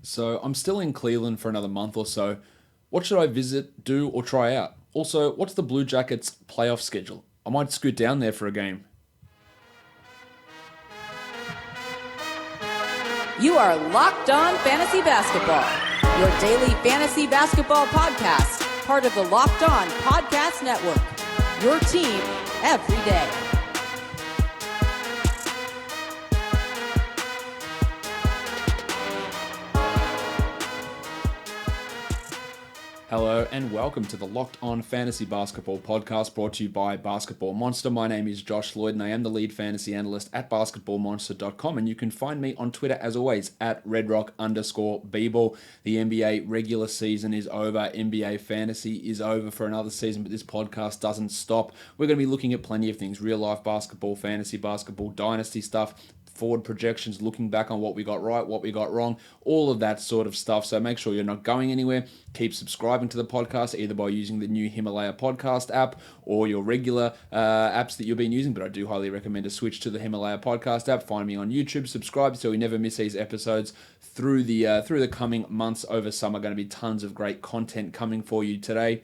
So I'm still in Cleveland for another month or so. What should I visit, do, or try out? Also, what's the Blue Jackets playoff schedule? I might scoot down there for a game. You are Locked On Fantasy Basketball, your daily fantasy basketball podcast, part of the Locked On Podcast Network. Your team every day. Hello and welcome to the Locked On Fantasy Basketball podcast brought to you by Basketball Monster. My name is Josh Lloyd and I am the lead fantasy analyst at basketballmonster.com, and you can find me on Twitter as always at redrock_bball. The NBA regular season is over. NBA fantasy is over for another season, but this podcast doesn't stop. We're going to be looking at plenty of things: real life basketball, fantasy basketball, dynasty stuff, forward projections, looking back on what we got right, what we got wrong, all of that sort of stuff. So make sure you're not going anywhere. Keep subscribing to the podcast, either by using the new Himalaya podcast app or your regular apps that you've been using. But I do highly recommend to switch to the Himalaya podcast app. Find me on YouTube, subscribe so you never miss these episodes through the coming months over summer. Going to be tons of great content coming for you today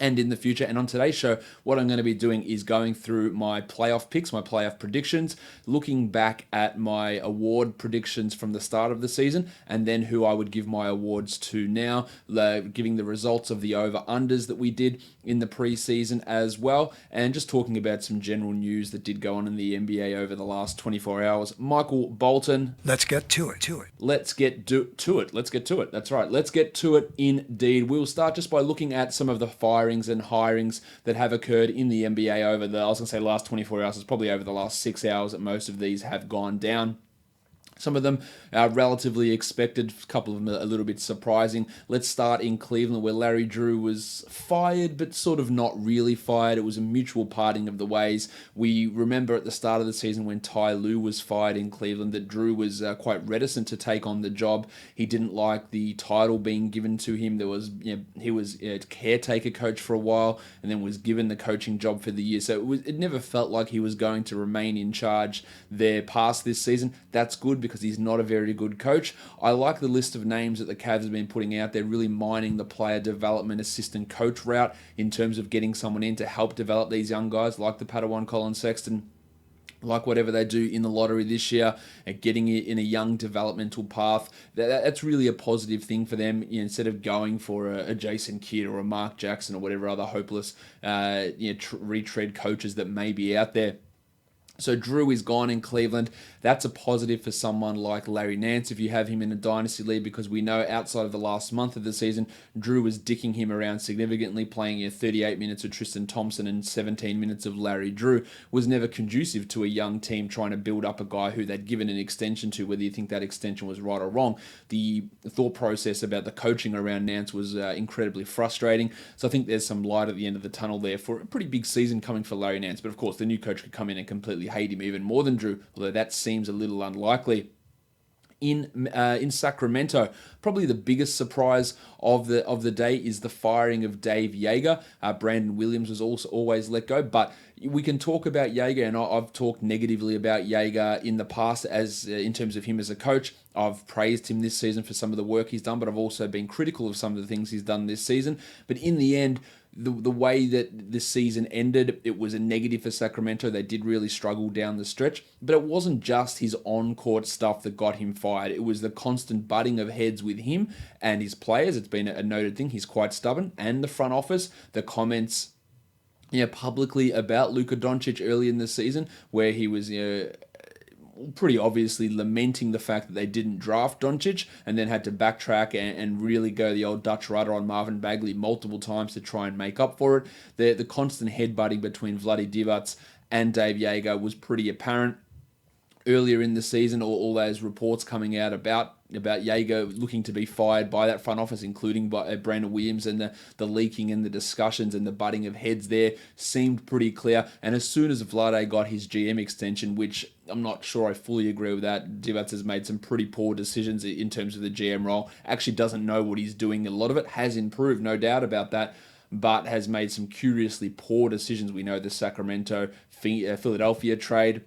and in the future. And on today's show, what I'm going to be doing is going through my playoff picks, my playoff predictions, looking back at my award predictions from the start of the season, and then who I would give my awards to now, giving the results of the over-unders that we did in the preseason as well, and just talking about some general news that did go on in the NBA over the last 24 hours. Michael Bolton. Let's get to it. Let's get to it. That's right. Let's get to it indeed. We'll start just by looking at some of the firings and hirings that have occurred in the NBA over the, last 24 hours. It's probably over the last 6 hours that most of these have gone down. Some of them are relatively expected, a couple of them are a little bit surprising. Let's start in Cleveland, where Larry Drew was fired, but sort of not really fired. It was a mutual parting of the ways. We remember at the start of the season when Ty Lue was fired in Cleveland that Drew was quite reticent to take on the job. He didn't like the title being given to him. He was a caretaker coach for a while and then was given the coaching job for the year. So it never felt like he was going to remain in charge there past this season. That's good because he's not a very good coach. I like the list of names that the Cavs have been putting out there, really mining the player development assistant coach route in terms of getting someone in to help develop these young guys like the Padawan Colin Sexton, like whatever they do in the lottery this year, and getting it in a young developmental path. That's really a positive thing for them, instead of going for a Jason Kidd or a Mark Jackson or whatever other hopeless retread coaches that may be out there. So Drew is gone in Cleveland. That's a positive for someone like Larry Nance if you have him in a dynasty league, because we know outside of the last month of the season, Drew was dicking him around significantly, playing 38 minutes of Tristan Thompson and 17 minutes of Larry Drew. Was never conducive to a young team trying to build up a guy who they'd given an extension to, whether you think that extension was right or wrong. The thought process about the coaching around Nance was incredibly frustrating. So I think there's some light at the end of the tunnel there for a pretty big season coming for Larry Nance. But of course, the new coach could come in and completely hate him even more than Drew, although that seems a little unlikely. In Sacramento, probably the biggest surprise of the day is the firing of Dave Yeager. Brandon Williams was also always let go, but we can talk about Yeager, and I've talked negatively about Yeager in the past as in terms of him as a coach. I've praised him this season for some of the work he's done, but I've also been critical of some of the things he's done this season. But in the end, the way that this season ended, it was a negative for Sacramento. They did really struggle down the stretch, but it wasn't just his on-court stuff that got him fired. It was the constant butting of heads with him and his players. It's been a noted thing. He's quite stubborn. And the front office, the comments publicly about Luka Doncic early in the season, where he was pretty obviously lamenting the fact that they didn't draft Doncic and then had to backtrack and really go the old Dutch rudder on Marvin Bagley multiple times to try and make up for it. The constant headbutting between Vlade Divac and Dave Yeager was pretty apparent earlier in the season. All those reports coming out about Yeager looking to be fired by that front office, including by Brandon Williams, and the leaking and the discussions and the butting of heads there seemed pretty clear. And as soon as Vlade got his GM extension, which I'm not sure I fully agree with that, Divac has made some pretty poor decisions in terms of the GM role. Actually doesn't know what he's doing. A lot of it has improved, no doubt about that, but has made some curiously poor decisions. We know the Sacramento Philadelphia trade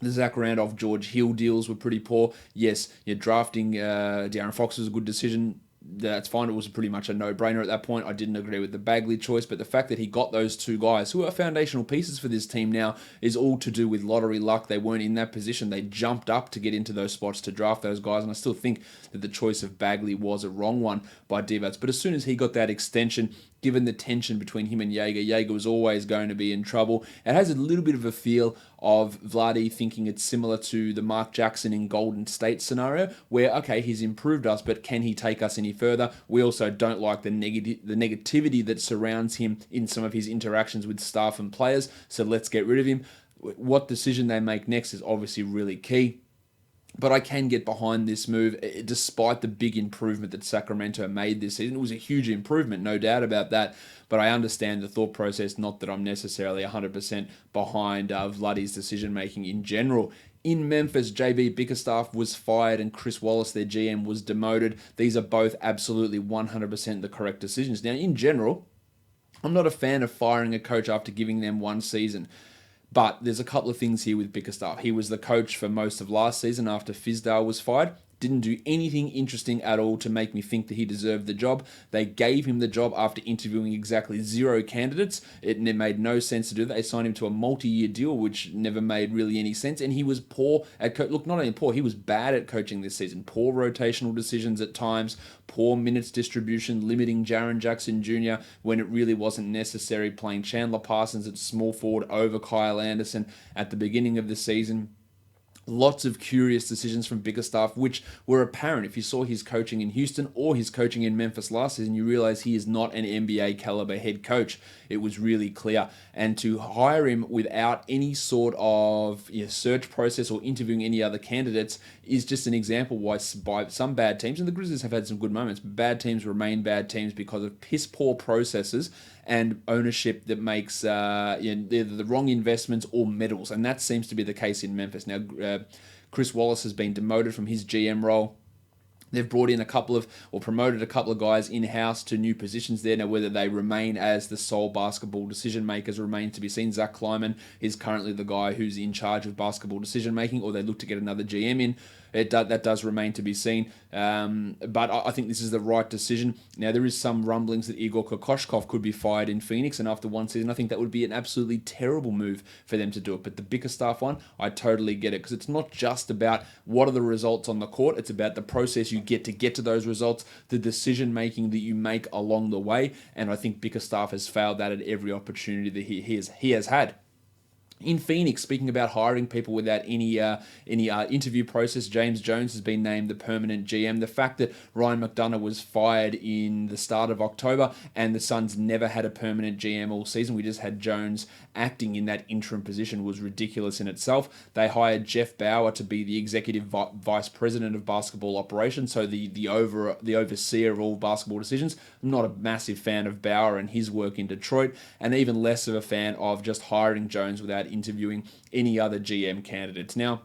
The Zach Randolph, George Hill deals were pretty poor. Yes, you're drafting De'Aaron Fox was a good decision. That's fine. It was pretty much a no-brainer at that point. I didn't agree with the Bagley choice, but the fact that he got those two guys, who are foundational pieces for this team now, is all to do with lottery luck. They weren't in that position. They jumped up to get into those spots to draft those guys, and I still think that the choice of Bagley was a wrong one by Divac. But as soon as he got that extension, given the tension between him and Jaeger was always going to be in trouble. It has a little bit of a feel of Vladi thinking it's similar to the Mark Jackson in Golden State scenario, where, okay, he's improved us, but can he take us any further? We also don't like the negativity that surrounds him in some of his interactions with staff and players, so let's get rid of him. What decision they make next is obviously really key. But I can get behind this move, despite the big improvement that Sacramento made this season. It was a huge improvement, no doubt about that. But I understand the thought process, not that I'm necessarily 100% behind Vladi's decision-making in general. In Memphis, JB Bickerstaff was fired and Chris Wallace, their GM, was demoted. These are both absolutely 100% the correct decisions. Now, in general, I'm not a fan of firing a coach after giving them one season. But there's a couple of things here with Bickerstaff. He was the coach for most of last season after Fizdale was fired. Didn't do anything interesting at all to make me think that he deserved the job. They gave him the job after interviewing exactly 0 candidates. It made no sense to do that. They signed him to a multi-year deal, which never made really any sense. And he was poor at look, not only poor, he was bad at coaching this season. Poor rotational decisions at times, poor minutes distribution, limiting Jaren Jackson Jr. when it really wasn't necessary, playing Chandler Parsons at small forward over Kyle Anderson at the beginning of the season. Lots of curious decisions from Bickerstaff, which were apparent. If you saw his coaching in Houston or his coaching in Memphis last season, you realize he is not an NBA caliber head coach. It was really clear. And to hire him without any sort of search process or interviewing any other candidates is just an example why by some bad teams, and the Grizzlies have had some good moments, but bad teams remain bad teams because of piss poor processes and ownership that makes either the wrong investments or meddles. And that seems to be the case in Memphis. Now, Chris Wallace has been demoted from his GM role. They've brought in promoted a couple of guys in-house to new positions there. Now, whether they remain as the sole basketball decision makers remains to be seen. Zach Kleiman is currently the guy who's in charge of basketball decision making, or they look to get another GM in. That does remain to be seen. But I think this is the right decision. Now, there is some rumblings that Igor Kokoshkov could be fired in Phoenix, and after one season, I think that would be an absolutely terrible move for them to do it. But the Bickerstaff one, I totally get it, because it's not just about what are the results on the court. It's about the process you get to those results, the decision-making that you make along the way. And I think Bickerstaff has failed that at every opportunity that he has had. In Phoenix, speaking about hiring people without any interview process, James Jones has been named the permanent GM. The fact that Ryan McDonough was fired in the start of October and the Suns never had a permanent GM all season, we just had Jones acting in that interim position, was ridiculous in itself. They hired Jeff Bauer to be the executive vice president of basketball operations, so the overseer of all basketball decisions. I'm not a massive fan of Bauer and his work in Detroit, and even less of a fan of just hiring Jones without interviewing any other GM candidates. Now,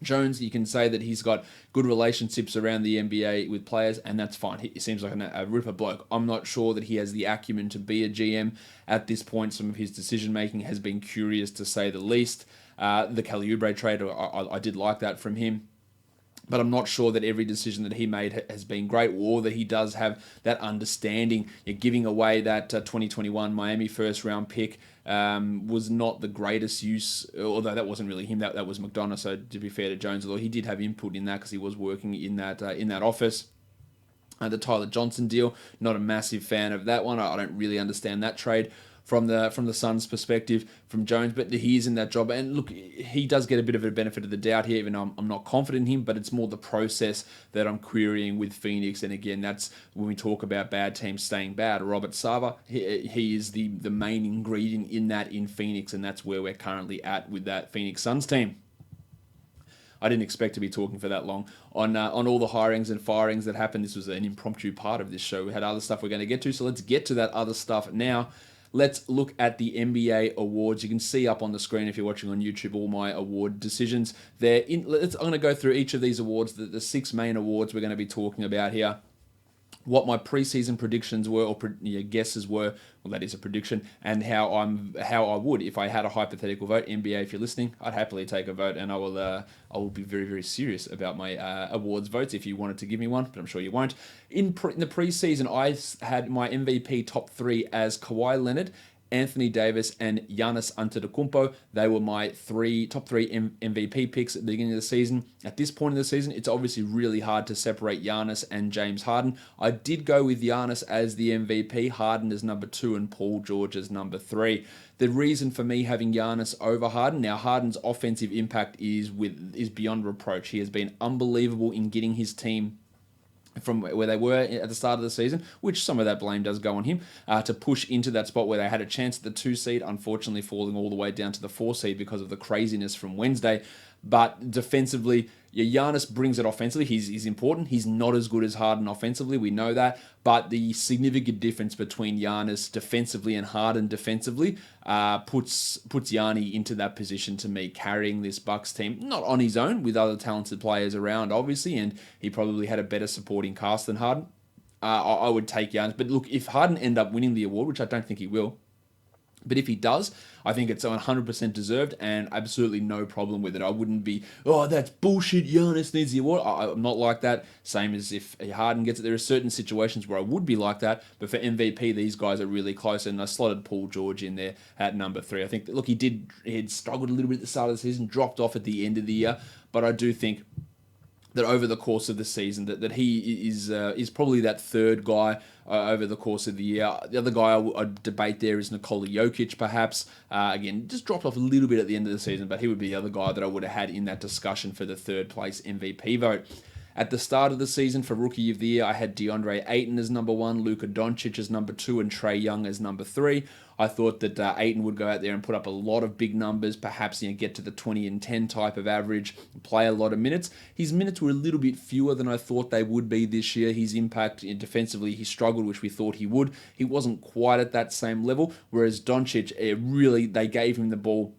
Jones, you can say that he's got good relationships around the NBA with players, and that's fine. He seems like a ripper bloke. I'm not sure that he has the acumen to be a GM at this point. Some of his decision-making has been curious, to say the least. The Kelly Oubre trade, I did like that from him. But I'm not sure that every decision that he made has been great, or that he does have that understanding. You're giving away that 2021 Miami first-round pick was not the greatest use, although that wasn't really him. That was McDonough, so to be fair to Jones, although he did have input in that because he was working in that office. The Tyler Johnson deal, not a massive fan of that one. I don't really understand that trade from the Suns' perspective, from Jones, but he is in that job. And look, he does get a bit of a benefit of the doubt here, even though I'm not confident in him, but it's more the process that I'm querying with Phoenix. And again, that's when we talk about bad teams staying bad. Robert Sava, he is the main ingredient in that in Phoenix, and that's where we're currently at with that Phoenix Suns team. I didn't expect to be talking for that long on all the hirings and firings that happened. This was an impromptu part of this show. We had other stuff we're going to get to, so let's get to that other stuff now. Let's look at the NBA awards. You can see up on the screen if you're watching on YouTube all my award decisions. I'm going to go through each of these awards, the 6 main awards we're going to be talking about here. what my preseason predictions were, or guesses were. Well, that is a prediction, and how I would, if I had a hypothetical vote. NBA, if you're listening, I'd happily take a vote, and I will be very, very serious about my awards votes if you wanted to give me one, but I'm sure you won't. In the preseason, I had my MVP top 3 as Kawhi Leonard, Anthony Davis, and Giannis Antetokounmpo. They were my top three MVP picks at the beginning of the season. At this point in the season, it's obviously really hard to separate Giannis and James Harden. I did go with Giannis as the MVP, Harden as number 2, and Paul George as number 3. The reason for me having Giannis over Harden, now Harden's offensive impact is beyond reproach. He has been unbelievable in getting his team from where they were at the start of the season, which some of that blame does go on him, to push into that spot where they had a chance at the 2 seed, unfortunately falling all the way down to the 4 seed because of the craziness from Wednesday. But defensively, Giannis brings it offensively. He's important. He's not as good as Harden offensively. We know that. But the significant difference between Giannis defensively and Harden defensively puts Yanni into that position to me, carrying this Bucks team, not on his own, with other talented players around, obviously, and he probably had a better supporting cast than Harden. I would take Giannis. But look, if Harden end up winning the award, which I don't think he will, but if he does, I think it's 100% deserved and absolutely no problem with it. I wouldn't be, oh, that's bullshit, Giannis needs the award. I'm not like that. Same as if Harden gets it. There are certain situations where I would be like that, but for MVP, these guys are really close, and I slotted Paul George in there at number 3. I think, look, he had struggled a little bit at the start of the season, dropped off at the end of the year, but I do think that over the course of the season, that he is probably that third guy over the course of the year. The other guy I'd debate there is Nikola Jokic, perhaps. Again, just dropped off a little bit at the end of the season, but he would be the other guy that I would have had in that discussion for the third place MVP vote. At the start of the season for Rookie of the Year, I had DeAndre Ayton as number 1, Luka Doncic as number 2, and Trae Young as number 3. I thought that Ayton would go out there and put up a lot of big numbers, perhaps get to the 20 and 10 type of average, play a lot of minutes. His minutes were a little bit fewer than I thought they would be this year. His impact defensively, he struggled, which we thought he would. He wasn't quite at that same level, whereas Doncic, they gave him the ball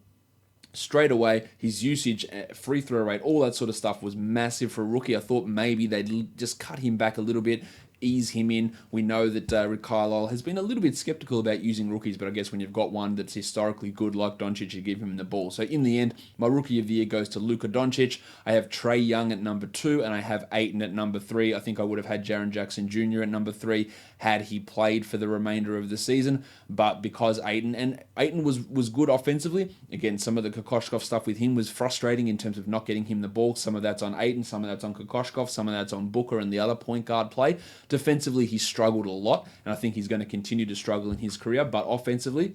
straight away. His usage, free throw rate, all that sort of stuff was massive for a rookie. I thought maybe they'd just cut him back a little bit, ease him in. We know that Rick Carlisle has been a little bit skeptical about using rookies, but I guess when you've got one that's historically good like Doncic, you give him the ball. So in the end, my Rookie of the Year goes to Luka Doncic. I have Trae Young at number 2, and I have Ayton at number 3. I think I would have had Jaren Jackson Jr. at number 3 had he played for the remainder of the season, but because Ayton was good offensively, again, some of the Kokoshkov stuff with him was frustrating in terms of not getting him the ball. Some of that's on Ayton, some of that's on Kokoshkov, some of that's on Booker and the other point guard play. Defensively, he struggled a lot, and I think he's going to continue to struggle in his career, but offensively,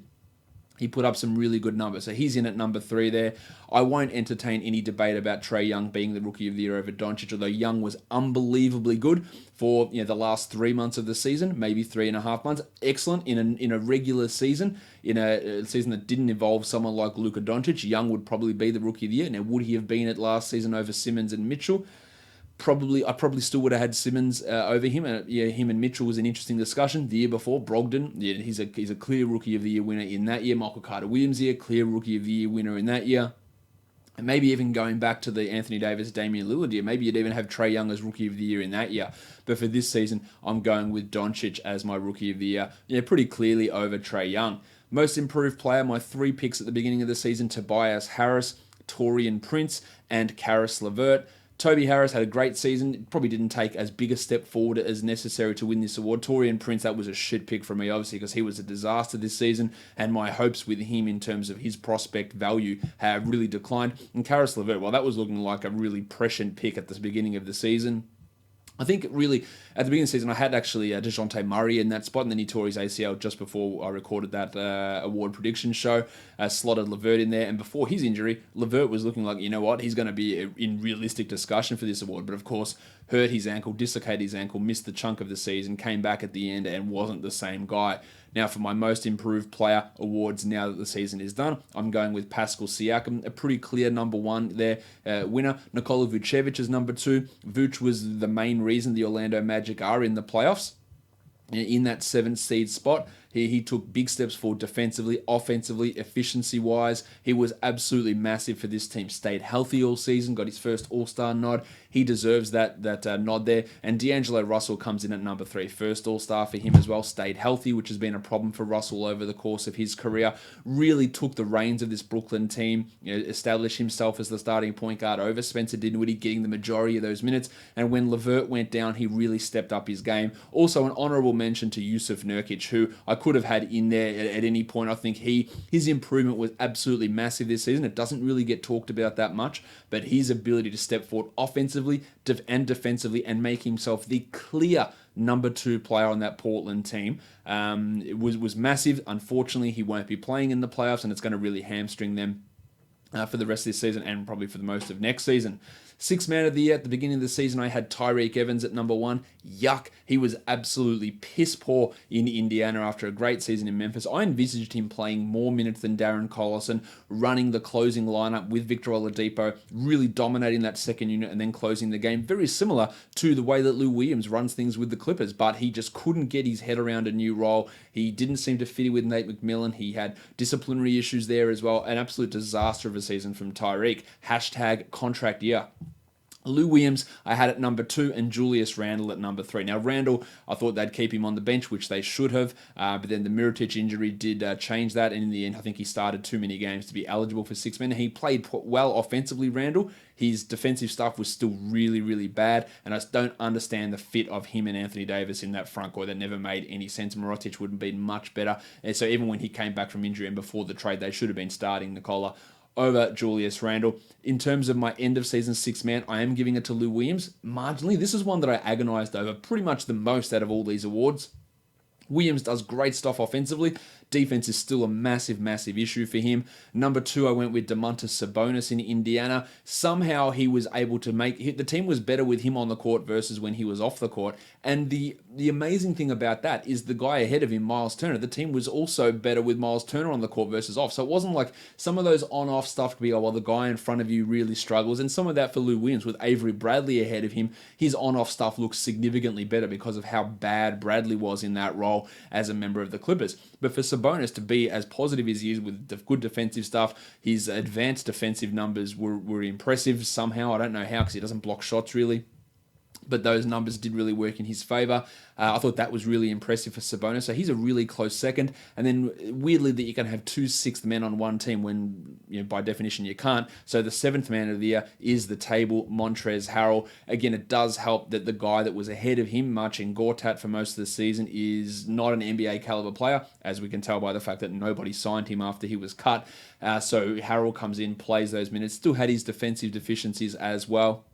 he put up some really good numbers. So he's in at number 3 there. I won't entertain any debate about Trae Young being the Rookie of the Year over Doncic, although Young was unbelievably good for the last 3 months of the season, maybe 3.5 months. Excellent in a regular season, in a season that didn't involve someone like Luka Doncic. Young would probably be the Rookie of the Year. Now, would he have been it last season over Simmons and Mitchell? I probably still would have had Simmons over him. Him and Mitchell was an interesting discussion. The year before, Brogdon, he's a clear Rookie of the Year winner in that year. Michael Carter-Williams here, clear Rookie of the Year winner in that year. And maybe even going back to the Anthony Davis, Damian Lillard year, maybe you'd even have Trae Young as Rookie of the Year in that year. But for this season, I'm going with Doncic as my Rookie of the Year, pretty clearly over Trae Young. Most improved player, my 3 picks at the beginning of the season: Tobias Harris, Taurean Prince, and Karis LeVert. Toby Harris had a great season. Probably didn't take as big a step forward as necessary to win this award. Taurean Prince, that was a shit pick for me, obviously, because he was a disaster this season, and my hopes with him in terms of his prospect value have really declined. And Karis LeVert, well, that was looking like a really prescient pick at the beginning of the season. I think really at the beginning of the season, I had actually DeJounte Murray in that spot, and then he tore his ACL just before I recorded that award prediction show. Slotted LeVert in there, and before his injury, LeVert was looking like, he's going to be in realistic discussion for this award. But of course, hurt his ankle, dislocated his ankle, missed the chunk of the season, came back at the end, and wasn't the same guy. Now, for my most improved player awards, now that the season is done, I'm going with Pascal Siakam, a pretty clear number 1 there, winner. Nikola Vucevic is number 2. Vuce was the main reason the Orlando Magic are in the playoffs, in that 7th seed spot. He took big steps forward defensively, offensively, efficiency-wise. He was absolutely massive for this team. Stayed healthy all season, got his first All-Star nod. He deserves that nod there. And D'Angelo Russell comes in at number 3. First All-Star for him as well. Stayed healthy, which has been a problem for Russell over the course of his career. Really took the reins of this Brooklyn team, established himself as the starting point guard over Spencer Dinwiddie, getting the majority of those minutes. And when LeVert went down, he really stepped up his game. Also, an honorable mention to Yusuf Nurkic, who I could have had in there at any point. I think his improvement was absolutely massive this season. It doesn't really get talked about that much, but his ability to step forward offensively and defensively and make himself the clear number 2 player on that Portland team it was massive. Unfortunately, he won't be playing in the playoffs, and it's going to really hamstring them for the rest of this season and probably for the most of next season. Sixth man of the year at the beginning of the season, I had Tyreke Evans at number 1. Yuck. He was absolutely piss poor in Indiana after a great season in Memphis. I envisaged him playing more minutes than Darren Collison, running the closing lineup with Victor Oladipo, really dominating that second unit and then closing the game. Very similar to the way that Lou Williams runs things with the Clippers, but he just couldn't get his head around a new role. He didn't seem to fit in with Nate McMillan. He had disciplinary issues there as well. An absolute disaster of a season from Tyreke. # contract year. Lou Williams, I had at number 2, and Julius Randle at number 3. Now, Randle, I thought they'd keep him on the bench, which they should have, but then the Mirotic injury did change that, and in the end, I think he started too many games to be eligible for 6 men. He played well offensively, Randle. His defensive stuff was still really, really bad, and I just don't understand the fit of him and Anthony Davis in that front court. That never made any sense. Mirotic would have been much better, and so even when he came back from injury and before the trade, they should have been starting Nikola over Julius Randle. In terms of my end of season 6 man, I am giving it to Lou Williams. Marginally, this is one that I agonized over pretty much the most out of all these awards. Williams does great stuff offensively. Defense is still a massive, massive issue for him. Number 2, I went with Domantas Sabonis in Indiana. Somehow he was able to the team was better with him on the court versus when he was off the court. And the amazing thing about that is the guy ahead of him, Miles Turner, the team was also better with Miles Turner on the court versus off. So it wasn't like some of those on-off stuff to be, oh, well, the guy in front of you really struggles. And some of that for Lou Williams with Avery Bradley ahead of him, his on-off stuff looks significantly better because of how bad Bradley was in that role as a member of the Clippers. But for Sabonis to be as positive as he is with good defensive stuff, his advanced defensive numbers were impressive somehow. I don't know how, because he doesn't block shots really, but those numbers did really work in his favor. I thought that was really impressive for Sabonis. So he's a really close second. And then weirdly that you can have 2 sixth men on one team when, by definition you can't. So the 7th man of the year is the table, Montrezl Harrell. Again, it does help that the guy that was ahead of him, Marcin Gortat, for most of the season is not an NBA caliber player, as we can tell by the fact that nobody signed him after he was cut. So Harrell comes in, plays those minutes, still had his defensive deficiencies as well.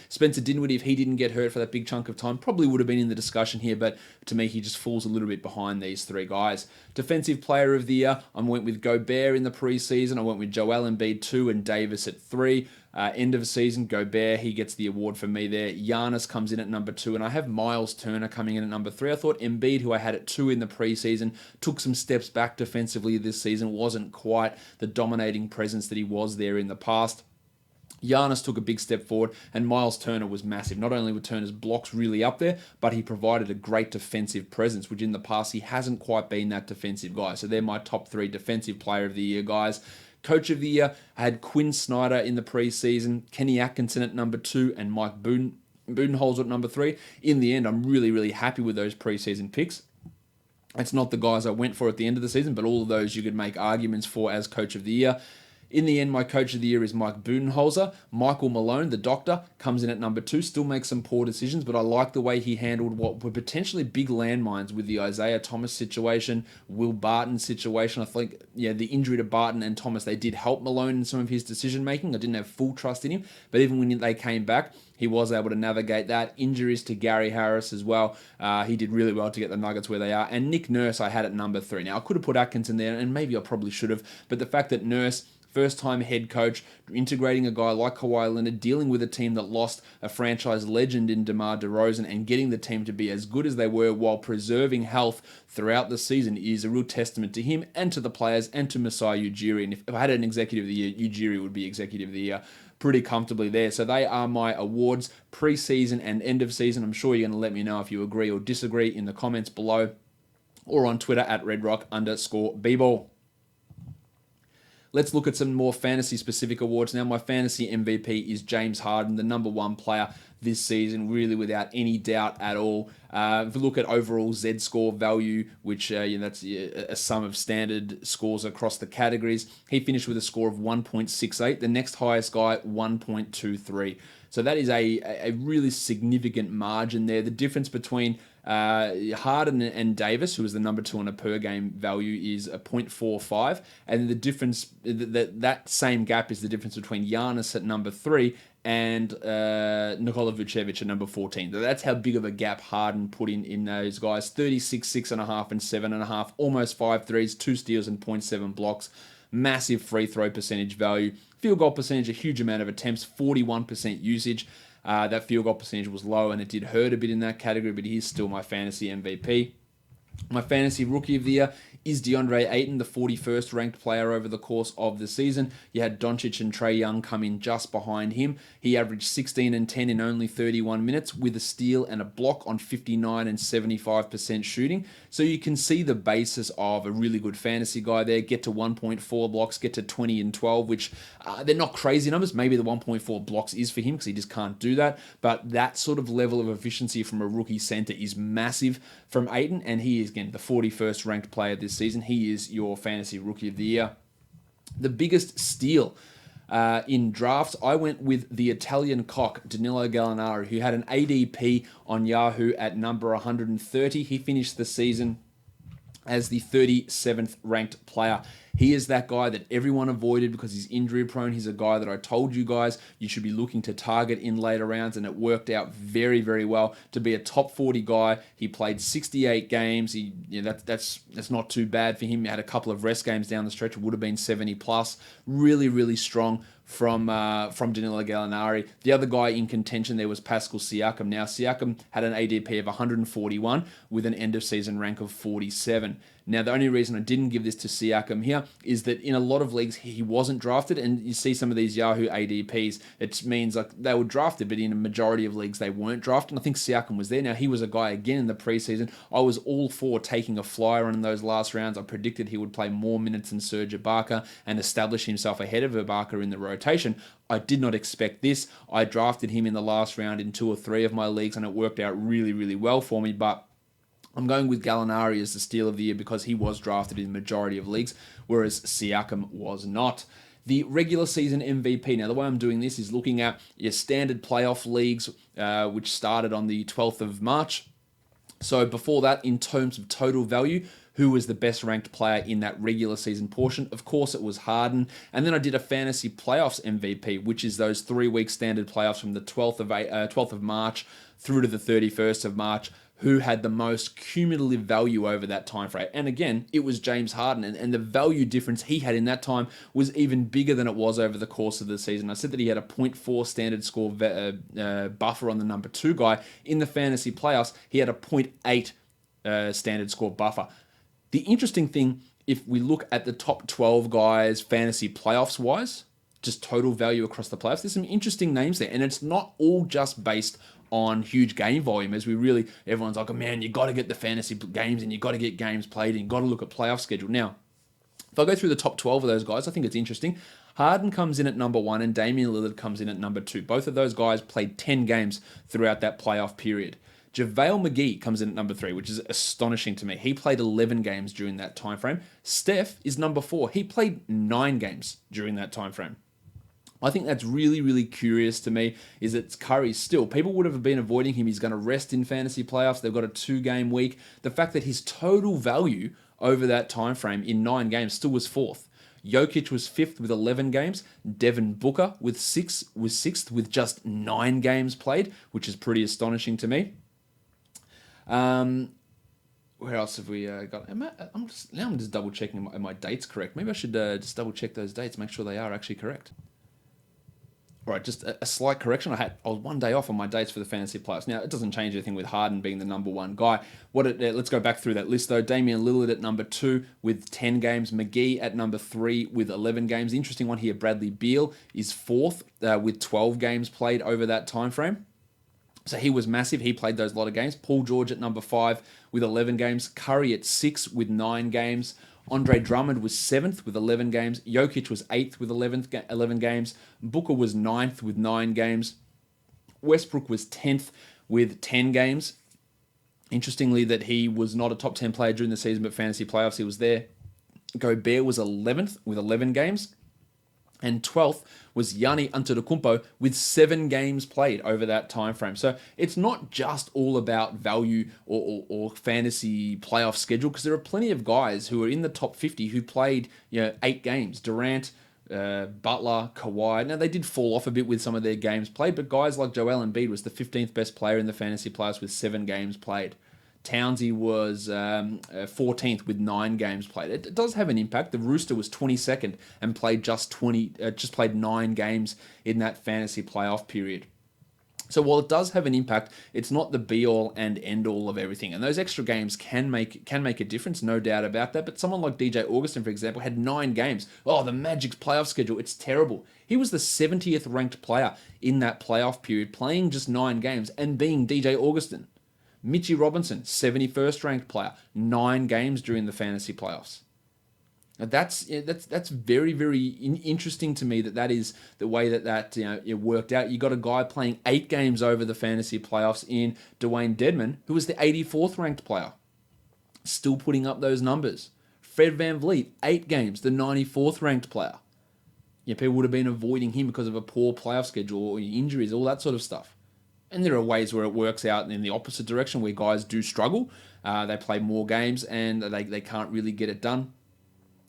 Spencer Dinwiddie, if he didn't get hurt for that big chunk of time, probably would have been in the discussion here, but to me, he just falls a little bit behind these 3 guys. Defensive player of the year, I went with Gobert in the preseason. I went with Joel Embiid 2 and Davis at 3. End of season, Gobert, he gets the award for me there. Giannis comes in at number 2, and I have Miles Turner coming in at number 3. I thought Embiid, who I had at 2 in the preseason, took some steps back defensively this season, wasn't quite the dominating presence that he was there in the past. Giannis took a big step forward, and Miles Turner was massive. Not only were Turner's blocks really up there, but he provided a great defensive presence, which in the past he hasn't quite been that defensive guy. So they're my top 3 defensive player of the year guys. Coach of the year, I had Quinn Snyder in the preseason, Kenny Atkinson at number 2, and Mike Budenholzer at number 3. In the end, I'm really, really happy with those preseason picks. It's not the guys I went for at the end of the season, but all of those you could make arguments for as Coach of the Year. In the end, my Coach of the Year is Mike Budenholzer. Michael Malone, the doctor, comes in at number 2, still makes some poor decisions, but I like the way he handled what were potentially big landmines with the Isaiah Thomas situation, Will Barton situation. I think, the injury to Barton and Thomas, they did help Malone in some of his decision-making. I didn't have full trust in him, but even when they came back, he was able to navigate that. Injuries to Gary Harris as well. He did really well to get the Nuggets where they are. And Nick Nurse I had at number 3. Now, I could have put Atkinson there, and maybe I probably should have, but the fact that Nurse, first-time head coach, integrating a guy like Kawhi Leonard, dealing with a team that lost a franchise legend in DeMar DeRozan and getting the team to be as good as they were while preserving health throughout the season is a real testament to him and to the players and to Masai Ujiri. And if I had an executive of the year, Ujiri would be executive of the year pretty comfortably there. So they are my awards, pre-season and end of season. I'm sure you're going to let me know if you agree or disagree in the comments below. or on Twitter at redrock_bball. Let's look at some more fantasy-specific awards now. My fantasy MVP is James Harden, the number one player this season, really without any doubt at all. If we look at overall Z-score value, which that's a sum of standard scores across the categories, he finished with a score of 1.68. The next highest guy, 1.23. So that is a really significant margin there. The difference between Harden and Davis, who is the number 2 on a per game value, is a 0.45, and the difference that same gap is the difference between Giannis at number 3 and Nikola Vucevic at number 14. So that's how big of a gap Harden put in those guys. 36, 6.5, and 7.5, almost 5 threes, 2 steals, and 0.7 blocks. Massive free throw percentage value. Field goal percentage, a huge amount of attempts, 41% usage. That field goal percentage was low and it did hurt a bit in that category, but he's still my fantasy MVP. My fantasy rookie of the year is DeAndre Ayton, the 41st ranked player over the course of the season. You had Doncic and Trae Young come in just behind him. He averaged 16 and 10 in only 31 minutes with a steal and a block on 59 and 75% shooting. So you can see the basis of a really good fantasy guy there. Get to 1.4 blocks, get to 20 and 12, which they're not crazy numbers. Maybe the 1.4 blocks is for him because he just can't do that. But that sort of level of efficiency from a rookie center is massive from Ayton, and he is, again, the 41st ranked player this season. He is your fantasy rookie of the year. The biggest steal in drafts, I went with the Italian cock, Danilo Gallinari, who had an ADP on Yahoo at number 130. He finished the season as the 37th ranked player. He is that guy that everyone avoided because he's injury prone. He's a guy that I told you guys you should be looking to target in later rounds, and it worked out very, very well to be a top 40 guy. He played 68 games. That's not too bad for him. He had a couple of rest games down the stretch. It would have been 70 plus. Really, really strong from Danilo Gallinari. The other guy in contention there was Pascal Siakam. Now, Siakam had an ADP of 141 with an end-of-season rank of 47. Now, the only reason I didn't give this to Siakam here is that in a lot of leagues, he wasn't drafted, and you see some of these Yahoo ADPs, it means like they were drafted, but in a majority of leagues, they weren't drafted, and I think Siakam was there. Now, he was a guy, again, in the preseason. I was all for taking a flyer on in those last rounds. I predicted he would play more minutes than Serge Ibaka and establish himself ahead of Ibaka in the rotation. I did not expect this. I drafted him in the last round in 2 or 3 of my leagues, and it worked out really, really well for me, but I'm going with Gallinari as the steal of the year because he was drafted in the majority of leagues, whereas Siakam was not. The regular season MVP. Now, the way I'm doing this is looking at your standard playoff leagues, which started on the 12th of March. So before that, in terms of total value, who was the best ranked player in that regular season portion? Of course, it was Harden. And then I did a fantasy playoffs MVP, which is those 3-week standard playoffs from the 12th of March through to the 31st of March. Who had the most cumulative value over that time frame. And again, it was James Harden, and the value difference he had in that time was even bigger than it was over the course of the season. I said that he had a 0.4 standard score buffer on the number 2 guy. In the fantasy playoffs, he had a 0.8 standard score buffer. The interesting thing, if we look at the top 12 guys fantasy playoffs wise, just total value across the playoffs, there's some interesting names there, and it's not all just based on huge game volume, as everyone's like, oh man, you got to get the fantasy games and you got to get games played and you got to look at playoff schedule. Now, if I go through the top 12 of those guys, I think it's interesting. Harden comes in at number 1 and Damian Lillard comes in at number 2. Both of those guys played 10 games throughout that playoff period. JaVale McGee comes in at number 3, which is astonishing to me. He played 11 games during that time frame. Steph is number 4. He played 9 games during that time frame. I think that's really, really curious to me, is that Curry still, people would have been avoiding him. He's going to rest in fantasy playoffs. They've got a 2-game week. The fact that his total value over that time frame in 9 games still was 4th. Jokic was 5th with 11 games. Devin Booker was 6th with just 9 games played, which is pretty astonishing to me. Where else have we got? I'm just double checking my dates correct. Maybe I should just double check those dates, make sure they are actually correct. All right, just a slight correction. I was 1 day off on my dates for the fantasy playoffs. Now, it doesn't change anything with Harden being the number 1 guy. Let's go back through that list, though. Damian Lillard at number 2 with 10 games. McGee at number 3 with 11 games. Interesting one here, Bradley Beal is 4th with 12 games played over that time frame. So he was massive. He played those lot of games. Paul George at number 5 with 11 games. Curry at 6 with 9 games. Andre Drummond was 7th with 11 games. Jokic was 8th with 11 games. Booker was 9th with 9 games. Westbrook was 10th with 10 games. Interestingly, that he was not a top 10 player during the season, but fantasy playoffs, he was there. Gobert was 11th with 11 games. And 12th was Giannis Antetokounmpo with 7 games played over that time frame. So it's not just all about value or fantasy playoff schedule, because there are plenty of guys who are in the top 50 who played 8 games. Durant, Butler, Kawhi. Now, they did fall off a bit with some of their games played, but guys like Joel Embiid was the 15th best player in the fantasy playoffs with 7 games played. Townsy was 14th with 9 games played. It does have an impact. The Rooster was 22nd and played just played 9 games in that fantasy playoff period. So while it does have an impact, it's not the be-all and end-all of everything. And those extra games can make a difference, no doubt about that. But someone like DJ Augustin, for example, had 9 games. Oh, the Magic's playoff schedule, it's terrible. He was the 70th ranked player in that playoff period, playing just 9 games and being DJ Augustin. Mitchie Robinson, 71st ranked player, 9 games during the fantasy playoffs. Now that's very, very interesting to me that is the way that it worked out. You got a guy playing 8 games over the fantasy playoffs in Dwayne Dedmon, who was the 84th ranked player, still putting up those numbers. Fred VanVleet, 8 games, the 94th ranked player. People would have been avoiding him because of a poor playoff schedule or injuries, all that sort of stuff. And there are ways where it works out in the opposite direction, where guys do struggle. They play more games and they can't really get it done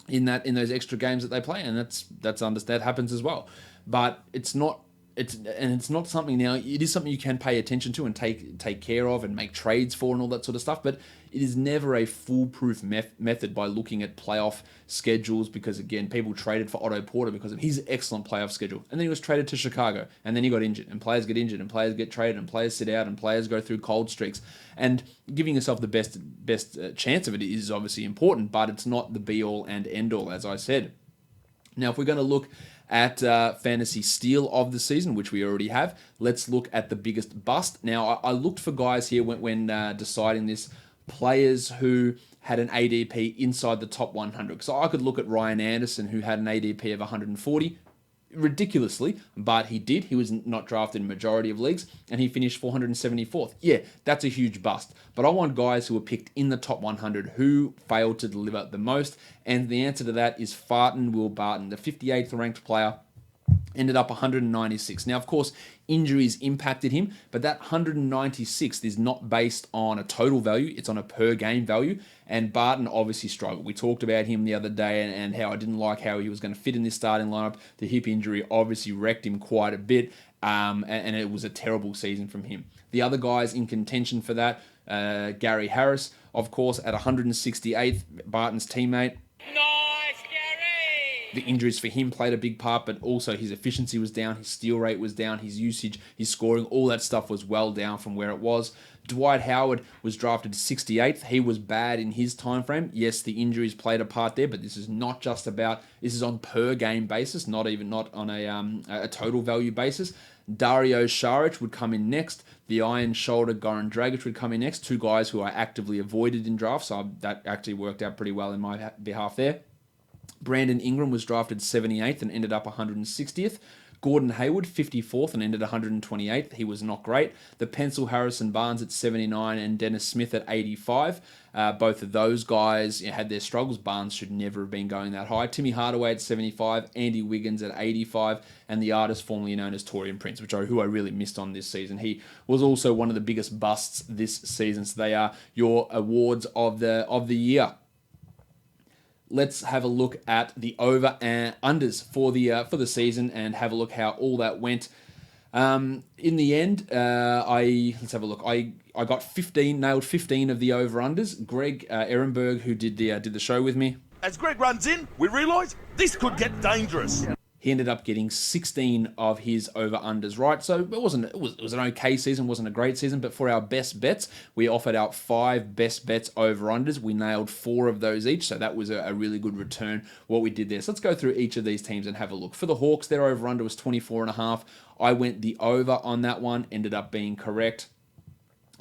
in those extra games that they play, and that happens as well. But it's not something now. It is something you can pay attention to and take care of and make trades for and all that sort of stuff. But it is never a foolproof method by looking at playoff schedules, because again, people traded for Otto Porter because of his excellent playoff schedule, and then he was traded to Chicago, and then he got injured, and players get injured, and players get traded, and players sit out, and players go through cold streaks. And giving yourself the best chance of it is obviously important, but it's not the be all and end all, as I said. Now, if we're going to look at fantasy steal of the season, which we already have, let's look at the biggest bust. Now, I looked for guys here when deciding this, players who had an ADP inside the top 100. So I could look at Ryan Anderson, who had an ADP of 140, ridiculously, but he did. He was not drafted in a majority of leagues, and he finished 474th. Yeah, that's a huge bust. But I want guys who were picked in the top 100 who failed to deliver the most, and the answer to that is Farton Will Barton, the 58th ranked player, ended up 196. Now, of course, injuries impacted him, but that 196th is not based on a total value, it's on a per game value, and Barton obviously struggled. We talked about him the other day and how I didn't like how he was going to fit in this starting lineup. The hip injury obviously wrecked him quite a bit, and it was a terrible season from him. The other guys in contention for that, Gary Harris, of course, at 168th, Barton's teammate. The injuries for him played a big part, but also his efficiency was down, his steal rate was down, his usage, his scoring, all that stuff was well down from where it was. Dwight Howard was drafted 68th. He was bad in his time frame. Yes, the injuries played a part there, but this is not just about, this is on per game basis, not on a total value basis. Dario Saric would come in next. The Iron Shoulder Goran Dragic would come in next. 2 guys who I actively avoided in drafts, so that actually worked out pretty well in my behalf there. Brandon Ingram was drafted 78th and ended up 160th. Gordon Hayward, 54th and ended 128th. He was not great. The pencil Harrison Barnes at 79 and Dennis Smith at 85. Both of those guys had their struggles. Barnes should never have been going that high. Timmy Hardaway at 75, Andy Wiggins at 85, and the artist formerly known as Taurean Prince, who I really missed on this season. He was also one of the biggest busts this season. So they are your awards of the year. Let's have a look at the over and unders for the season and have a look how all that went. In the end, let's have a look. I got 15, nailed 15 of the over unders. Greg Ehrenberg, who did the show with me. As Greg runs in, we realise this could get dangerous. He ended up getting 16 of his over-unders right. So it was an okay season, wasn't a great season, but for our best bets, we offered out 5 best bets over-unders. We nailed 4 of those each, so that was a really good return, what we did there. So let's go through each of these teams and have a look. For the Hawks, their over-under was 24.5. I went the over on that one, ended up being correct.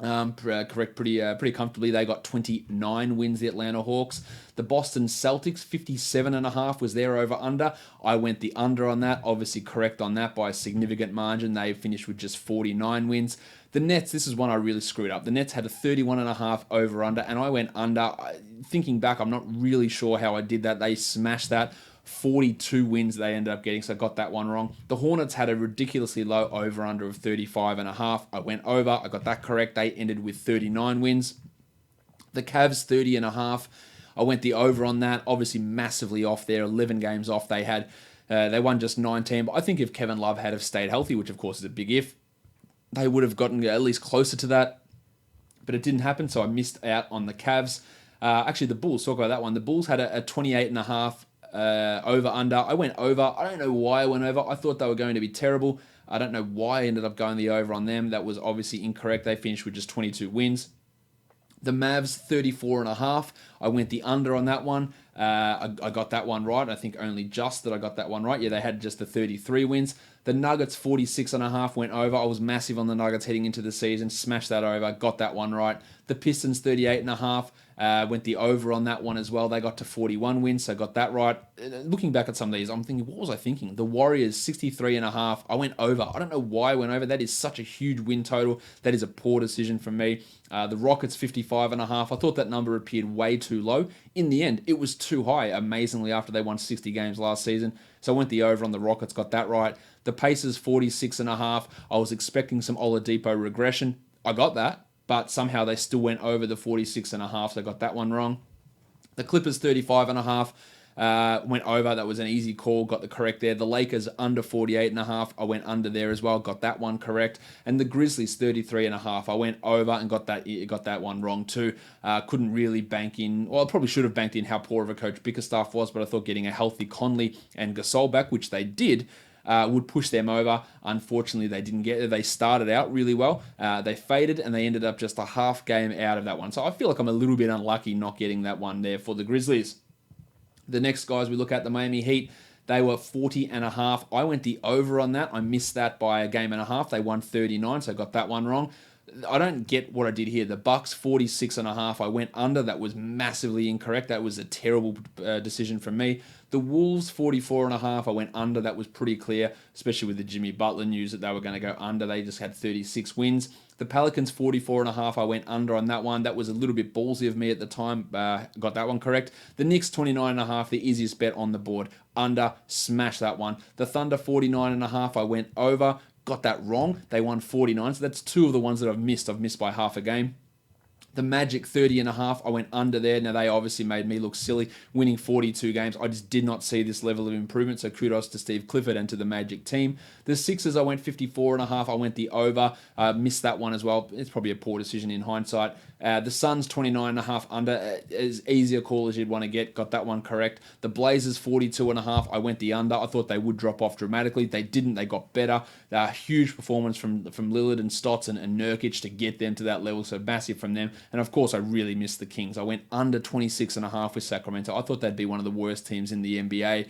Correct pretty comfortably. They got 29 wins, the Atlanta Hawks. The Boston Celtics, 57.5 was their over-under. I went the under on that, obviously correct on that by a significant margin. They finished with just 49 wins. The Nets, this is one I really screwed up. The Nets had a 31.5 over-under, and I went under. Thinking back, I'm not really sure how I did that. They smashed that. 42 wins they ended up getting, so I got that one wrong. The Hornets had a ridiculously low over-under of 35.5. I went over. I got that correct. They ended with 39 wins. The Cavs, 30.5. I went the over on that. Obviously, massively off there. 11 games off. They won just 19. But I think if Kevin Love had have stayed healthy, which of course is a big if, they would have gotten at least closer to that. But it didn't happen, so I missed out on the Cavs. Actually, the Bulls, talk about that one. The Bulls had a 28.5 over-under. I went over. I don't know why I went over. I thought they were going to be terrible. I don't know why I ended up going the over on them. That was obviously incorrect. They finished with just 22 wins. The Mavs, 34.5. I went the under on that one. I got that one right. I think only just that I got that one right. Yeah, they had just the 33 wins. The Nuggets, 46.5, went over. I was massive on the Nuggets heading into the season. Smashed that over. Got that one right. The Pistons, 38.5. Went the over on that one as well. They got to 41 wins, so got that right. Looking back at some of these, I'm thinking, what was I thinking? The Warriors, 63.5. I went over. I don't know why I went over. That is such a huge win total. That is a poor decision from me. The Rockets, 55.5. I thought that number appeared way too low. In the end, it was too high, amazingly, after they won 60 games last season. So I went the over on the Rockets, got that right. The Pacers, 46.5. I was expecting some Oladipo regression. I got that, but somehow they still went over the 46.5, so I got that one wrong. The Clippers, 35.5. Went over. That was an easy call. Got the correct there. The Lakers, under 48.5. I went under there as well. Got that one correct. And the Grizzlies, 33.5. I went over and got that one wrong too. Couldn't really bank in. Well, I probably should have banked in how poor of a coach Bickerstaff was, but I thought getting a healthy Conley and Gasol back, which they did, would push them over. Unfortunately, they didn't get there. They started out really well. They faded, and they ended up just a half game out of that one. So I feel like I'm a little bit unlucky not getting that one there for the Grizzlies. The next guys we look at, the Miami Heat, they were 40.5. I went the over on that. I missed that by a game and a half. They won 39, so I got that one wrong. I don't get what I did here. The Bucks, 46.5. I went under. That was massively incorrect. That was a terrible decision from me. The Wolves, 44.5. I went under. That was pretty clear, especially with the Jimmy Butler news that they were going to go under. They just had 36 wins. The Pelicans, 44.5. I went under on that one. That was a little bit ballsy of me at the time. Got that one correct. The Knicks, 29.5. The easiest bet on the board. Under. Smash that one. The Thunder, 49.5. I went over. Got that wrong. They won 49. So that's two of the ones that I've missed. I've missed by half a game. The Magic, 30.5. I went under there. Now, they obviously made me look silly, winning 42 games. I just did not see this level of improvement, so kudos to Steve Clifford and to the Magic team. The Sixers, I went 54.5. I went the over. Missed that one as well. It's probably a poor decision in hindsight. The Suns, 29.5 under. As easy a call as you'd want to get. Got that one correct. The Blazers, 42.5. I went the under. I thought they would drop off dramatically. They didn't. They got better. Huge performance from Lillard and Stotts and Nurkic to get them to that level, so massive from them. And of course, I really missed the Kings. I went under 26.5 with Sacramento. I thought they'd be one of the worst teams in the NBA,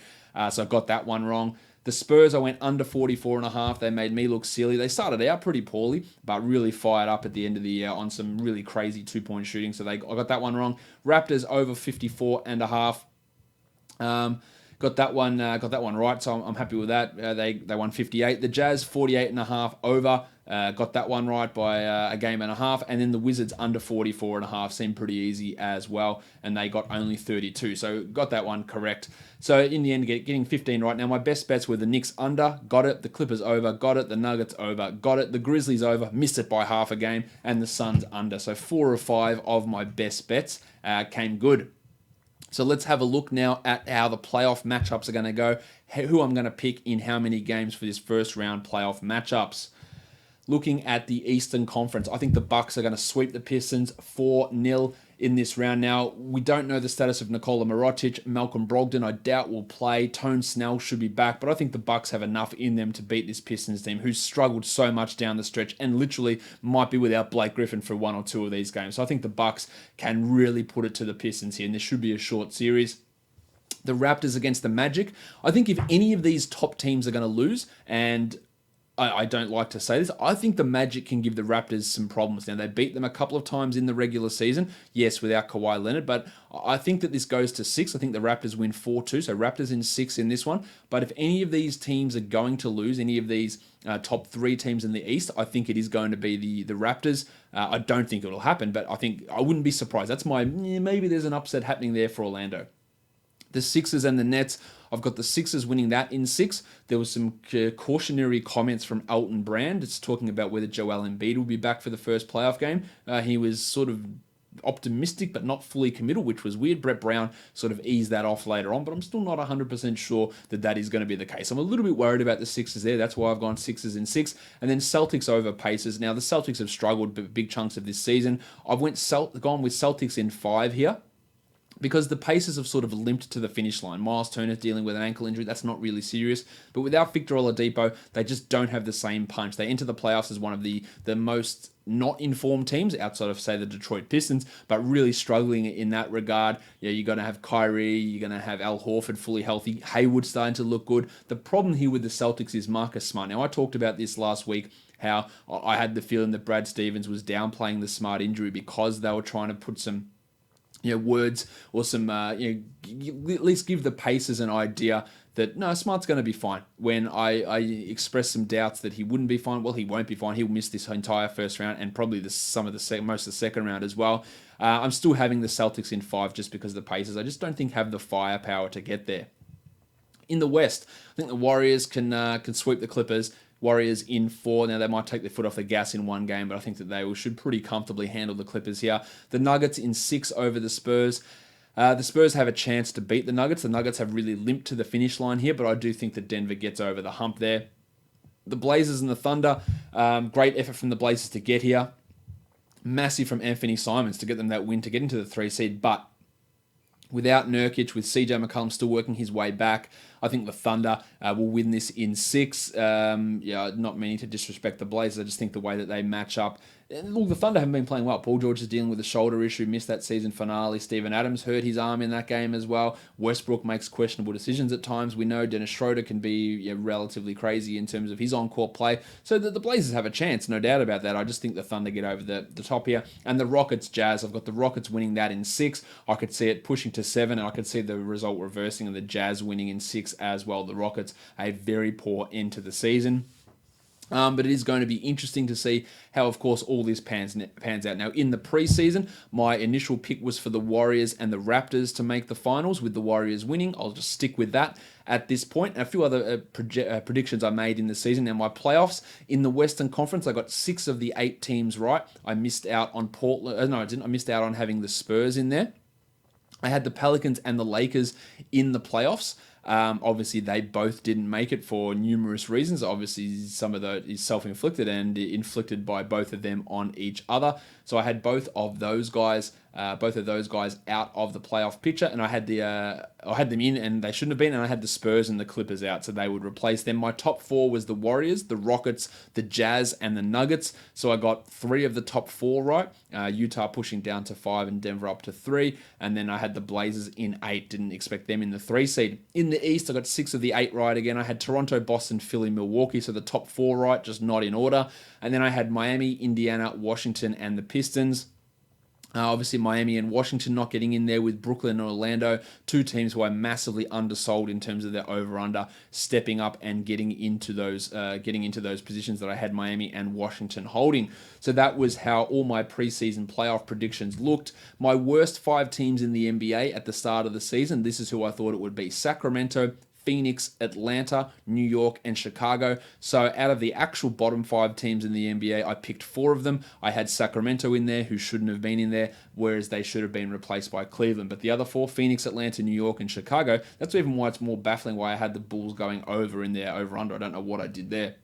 so I got that one wrong. The Spurs, I went under 44.5. They made me look silly. They started out pretty poorly, but really fired up at the end of the year on some really crazy two-point shooting, so I got that one wrong. Raptors, over 54.5. Got that one right, so I'm happy with that. They won 58. The Jazz, 48.5 over. Got that one right by a game and a half. And then the Wizards, under 44.5, seemed pretty easy as well, and they got only 32. So got that one correct. So in the end, getting 15 right. Now, my best bets were the Knicks under, got it. The Clippers over, got it. The Nuggets over, got it. The Grizzlies over, missed it by half a game. And the Suns under. So 4 of 5 of my best bets came good. So let's have a look now at how the playoff matchups are going to go, who I'm going to pick in how many games for this first round playoff matchups. Looking at the Eastern Conference, I think the Bucks are going to sweep the Pistons 4-0. in this round. Now, we don't know the status of Nikola Mirotic. Malcolm Brogdon, I doubt will play. Tone Snell should be back, but I think the Bucks have enough in them to beat this Pistons team, who's struggled so much down the stretch and literally might be without Blake Griffin for one or two of these games. So I think the Bucks can really put it to the Pistons here, and this should be a short series. The Raptors against the Magic. I think if any of these top teams are going to lose, and I don't like to say this, I think the Magic can give the Raptors some problems. Now, they beat them a couple of times in the regular season, yes, without Kawhi Leonard, but I think that this goes to 6. I think the Raptors win 4-2, so Raptors in 6 in this one. But if any of these teams are going to lose, any of these top 3 teams in the East, I think it is going to be the Raptors. I don't think it'll happen, but I wouldn't be surprised. That's maybe there's an upset happening there for Orlando. The Sixers and the Nets, I've got the Sixers winning that in 6. There was some cautionary comments from Elton Brand. It's talking about whether Joel Embiid will be back for the first playoff game. He was sort of optimistic but not fully committal, which was weird. Brett Brown sort of eased that off later on, but I'm still not 100% sure that is going to be the case. I'm a little bit worried about the Sixers there. That's why I've gone Sixers in 6. And then Celtics over Pacers. Now, the Celtics have struggled big chunks of this season. I've gone with Celtics in 5 here, because the Pacers have sort of limped to the finish line. Miles Turner's dealing with an ankle injury. That's not really serious. But without Victor Oladipo, they just don't have the same punch. They enter the playoffs as one of the most not informed teams outside of, say, the Detroit Pistons, but really struggling in that regard. Yeah, you're going to have Kyrie, you're going to have Al Horford fully healthy, Hayward starting to look good. The problem here with the Celtics is Marcus Smart. Now, I talked about this last week, how I had the feeling that Brad Stevens was downplaying the Smart injury because they were trying to put some words or some, at least give the Pacers an idea that, no, Smart's going to be fine. When I expressed some doubts that he wouldn't be fine, well, he won't be fine. He'll miss this entire first round and probably most of the second round as well. I'm still having the Celtics in 5 just because the Pacers, I just don't think, have the firepower to get there. In the West, I think the Warriors can sweep the Clippers. Warriors in 4. Now, they might take their foot off the gas in one game, but I think that they should pretty comfortably handle the Clippers here. The Nuggets in 6 over the Spurs. The Spurs have a chance to beat the Nuggets. The Nuggets have really limped to the finish line here, but I do think that Denver gets over the hump there. The Blazers and the Thunder. Great effort from the Blazers to get here. Massive from Anthony Simons to get them that win to get into the 3 seed, but without Nurkic, with CJ McCollum still working his way back, I think the Thunder will win this in 6. Not meaning to disrespect the Blazers. I just think the way that they match up. Look, the Thunder haven't been playing well. Paul George is dealing with a shoulder issue, missed that season finale. Steven Adams hurt his arm in that game as well. Westbrook makes questionable decisions at times. We know Dennis Schroeder can be relatively crazy in terms of his on-court play. So the Blazers have a chance, no doubt about that. I just think the Thunder get over the top here. And the Rockets, Jazz, I've got the Rockets winning that in 6. I could see it pushing to 7, and I could see the result reversing and the Jazz winning in 6 as well. The Rockets, a very poor end to the season. But it is going to be interesting to see how, of course, all this pans out. Now, in the preseason, my initial pick was for the Warriors and the Raptors to make the finals, with the Warriors winning. I'll just stick with that at this point. And a few other predictions I made in the season. Now, my playoffs in the Western Conference, I got 6 of the 8 teams right. I missed out on Portland. No, I didn't. I missed out on having the Spurs in there. I had the Pelicans and the Lakers in the playoffs. Obviously, they both didn't make it for numerous reasons. Obviously, some of that is self-inflicted and inflicted by both of them on each other. So I had both of those guys out of the playoff picture, and I had them in, and they shouldn't have been. And I had the Spurs and the Clippers out, so they would replace them. My top 4 was the Warriors, the Rockets, the Jazz, and the Nuggets. So I got 3 of the top 4 right. Utah pushing down to 5 and Denver up to 3, and then I had the Blazers in 8. Didn't expect them in the 3 seed. In the East, I got 6 of the 8 right again. I had Toronto, Boston, Philly, Milwaukee, so the top 4 right, just not in order. And then I had Miami, Indiana, Washington, and the Pistons. Obviously, Miami and Washington not getting in there, with Brooklyn and Orlando, 2 teams who are massively undersold in terms of their over/under, stepping up and getting into those positions that I had Miami and Washington holding. So that was how all my preseason playoff predictions looked. My worst 5 teams in the NBA at the start of the season, this is who I thought it would be: Sacramento, Phoenix, Atlanta, New York, and Chicago. So out of the actual bottom 5 teams in the NBA, I picked 4 of them. I had Sacramento in there, who shouldn't have been in there, whereas they should have been replaced by Cleveland. But the other 4, Phoenix, Atlanta, New York, and Chicago, that's even why it's more baffling why I had the Bulls going over in their over-under. I don't know what I did there.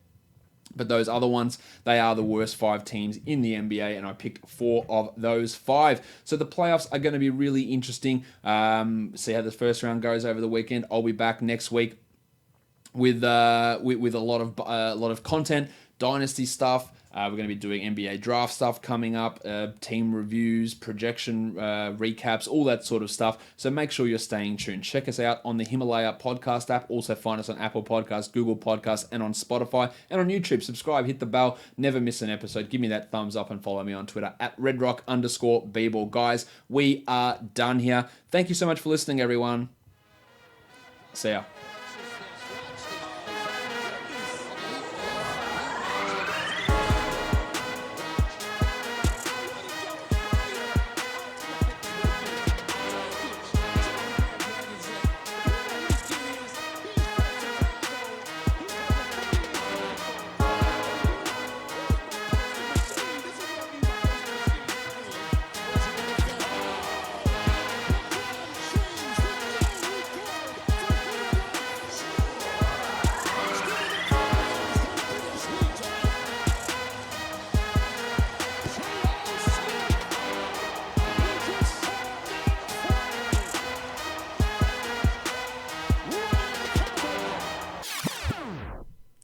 But those other ones, they are the worst 5 teams in the NBA, and I picked 4 of those 5. So the playoffs are going to be really interesting. See how the first round goes over the weekend. I'll be back next week with a lot of content, dynasty stuff. We're going to be doing NBA draft stuff coming up, team reviews, projection recaps, all that sort of stuff. So make sure you're staying tuned. Check us out on the Himalaya podcast app. Also find us on Apple Podcasts, Google Podcasts, and on Spotify. And on YouTube, subscribe, hit the bell, never miss an episode. Give me that thumbs up and follow me on Twitter at redrock_bball. Guys, we are done here. Thank you so much for listening, everyone. See ya.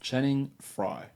Channing Frye.